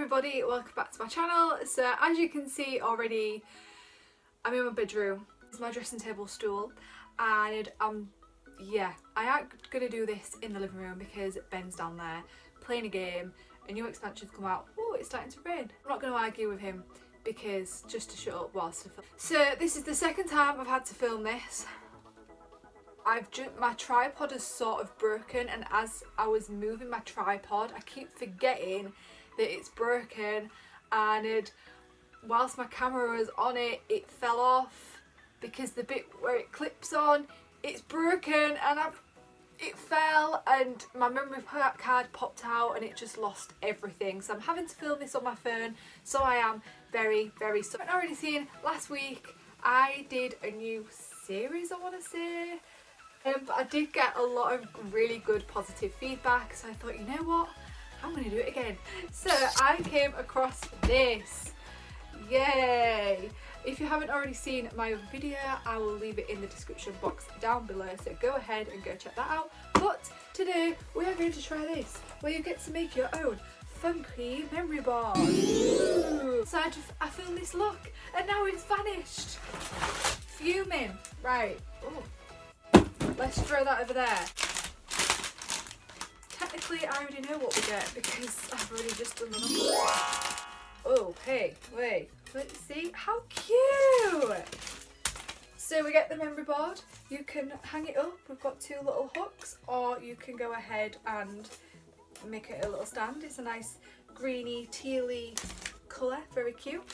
everybody, welcome back to my channel. So as you can see already, I'm in my bedroom. It's my dressing table stool, and yeah, I ain't gonna do this in the living room because Ben's down there playing a game. A new expansion's come out. Oh, it's starting to rain. I'm not gonna argue with him because just to shut up whilst I film. So this is the second time I've had to film this. My tripod is sort of broken, and as I was moving my tripod I keep forgetting that it's broken, and whilst my camera was on it, it fell off because the bit where it clips on, it's broken, and it fell and my memory card popped out and it just lost everything. So I'm having to film this on my phone, so I am very sorry. I've already seen last week I did a new series, I want to say. But I did get a lot of really good positive feedback, so I thought, you know what, I'm going to do it again. So I came across this. Yay! If you haven't already seen my other video, I will leave it in the description box down below, so go ahead and go check that out. But today we are going to try this, where you get to make your own funky memory bar. So I filmed this look and now it's vanished. Fuming. Right. Ooh. Let's throw that over there. Technically I already know what we get because I've already just done the number. Oh, hey, wait, let's see. How cute! So we get the memory board. You can hang it up. We've got two little hooks, or you can go ahead and make it a little stand. It's a nice greeny, tealy colour, very cute.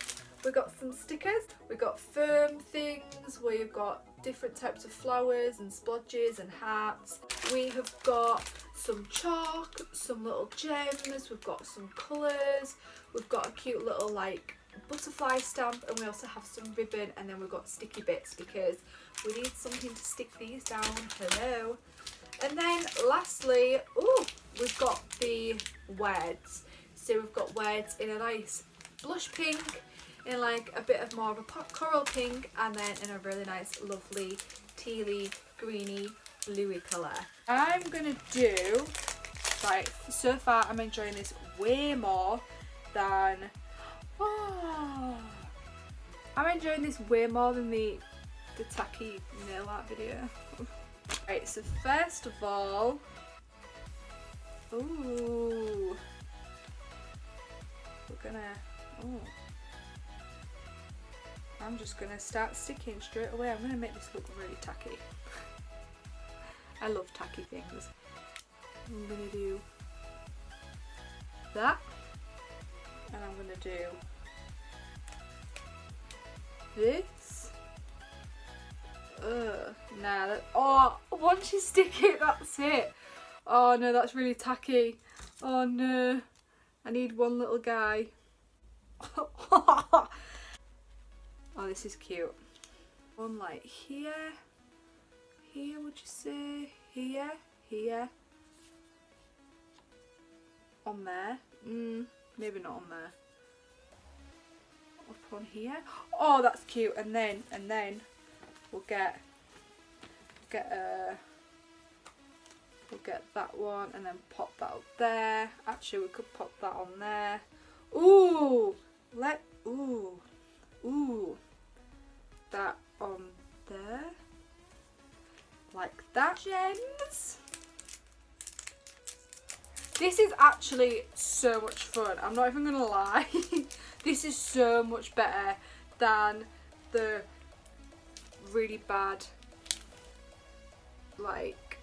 We've got some stickers. We've got foam things where you've got different types of flowers and splodges and hearts. We have got some chalk, some little gems, we've got some colours, we've got a cute little like butterfly stamp, and we also have some ribbon, and then we've got sticky bits because we need something to stick these down. Hello. And then lastly, oh, we've got the words. So we've got words in a nice blush pink, in like a bit of more of a coral pink, and then in a really nice lovely tealy greeny bluey colour. I'm gonna do, right, so far I'm enjoying this way more than, I'm enjoying this way more than the tacky nail art video. Right, so first of all, ooh, we're gonna, oh, I'm just going to start sticking straight away. I'm going to make this look really tacky. I love tacky things. I'm going to do that. And I'm going to do this. Nah, oh, once you stick it, that's it. Oh no, that's really tacky. Oh no. I need one little guy. Oh, this is cute. One like here, here would you say, here, here, on there, maybe not on there, up on here. Oh, that's cute. And then we'll get that one and then pop that up there. Actually, we could pop that on there. Ooh, ooh, that on there, like that. Gems. This is actually so much fun, I'm not even gonna lie. This is so much better than the really bad like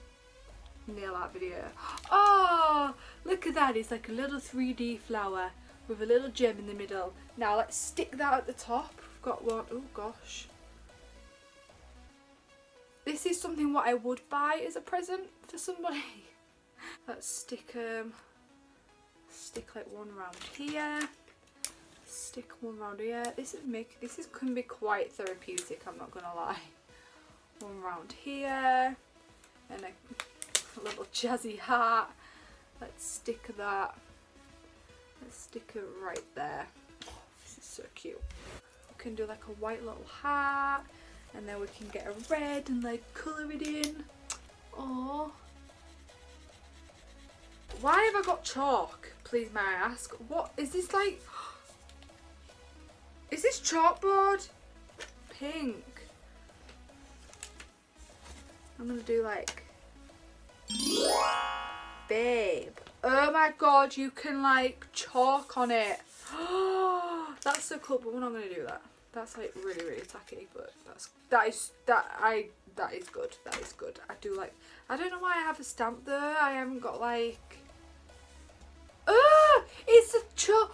nail art video. Oh, look at that, it's like a little 3D flower with a little gem in the middle. Now let's stick that at the top. We've got one. Oh gosh. This is something what I would buy as a present for somebody. Let's stick like one round here. Stick one round here. This can be quite therapeutic, I'm not gonna lie. One round here, and a little jazzy heart. Let's stick that. Let's stick it right there. Oh, this is so cute. We can do like a white little heart, and then we can get a red and like colour it in. Oh, why have I got chalk? please may I ask, what is this like? Is this chalkboard pink? I'm gonna do like, babe. Oh my god, you can like chalk on it. That's so cool, but we're not gonna do that. That's like really, really tacky, but that is good. That is good. I do like, I don't know why I have a stamp there. I haven't got like, oh, it's the chalkboard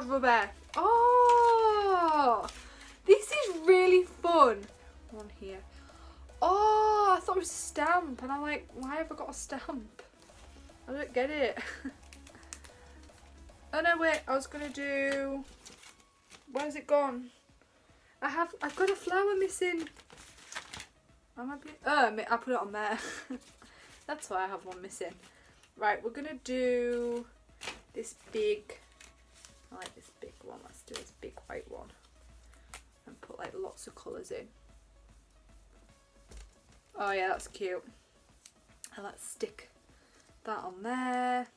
rubber. Oh, this is really fun. One here. Oh, I thought it was a stamp, and I'm like, why have I got a stamp? I don't get it. Oh no, wait, I was gonna do, where's it gone? I've got a flower missing. I put it on there. That's why I have one missing. Right, we're gonna do this big, I like this big one. Let's do this big white one and put like lots of colours in. Oh yeah, that's cute. And let's stick that on there,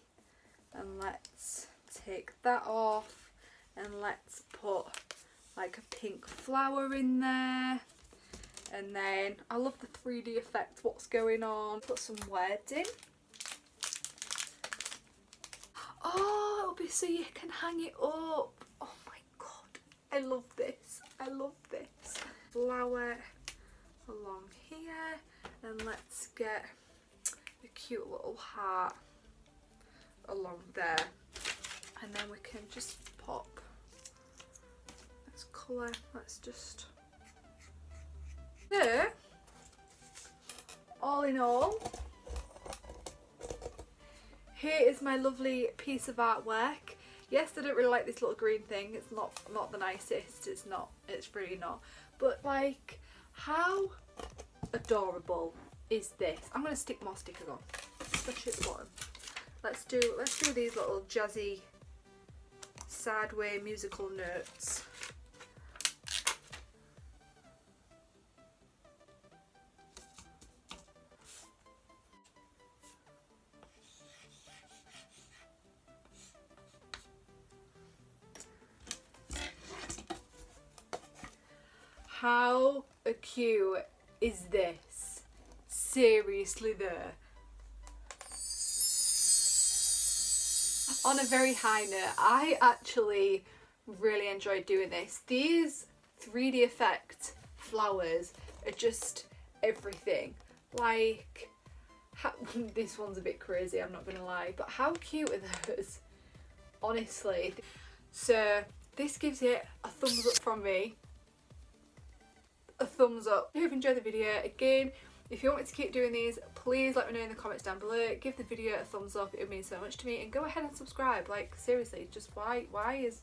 and let's take that off, and let's put like a pink flower in there. And then I love the 3D effect, what's going on. Put some words in. Oh, it'll be so you can hang it up. Oh my god, I love this. I love this. Flower along here, and let's get a cute little heart along there, and then we can just pop. Let's colour. Let's just. So, all in all, here is my lovely piece of artwork. Yes, I don't really like this little green thing. It's not the nicest. It's not. It's really not. But like, how adorable is this? I'm gonna stick more stickers on, especially at the bottom. Let's do these little jazzy sideways musical notes. How cute is this? Seriously though. On a very high note, I actually really enjoyed doing this. These 3D effect flowers are just everything. Like, this one's a bit crazy, I'm not gonna lie, but how cute are those? Honestly. So this gives it a thumbs up from me. A thumbs up. I hope you enjoyed the video. Again, if you want me to keep doing these, please let me know in the comments down below. Give the video a thumbs up, it would mean so much to me, and go ahead and subscribe. Like, seriously, just why is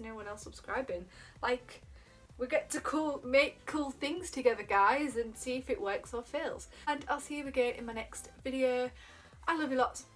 no one else subscribing? Like, we get to make cool things together, guys, and see if it works or fails. And I'll see you again in my next video. I love you lots.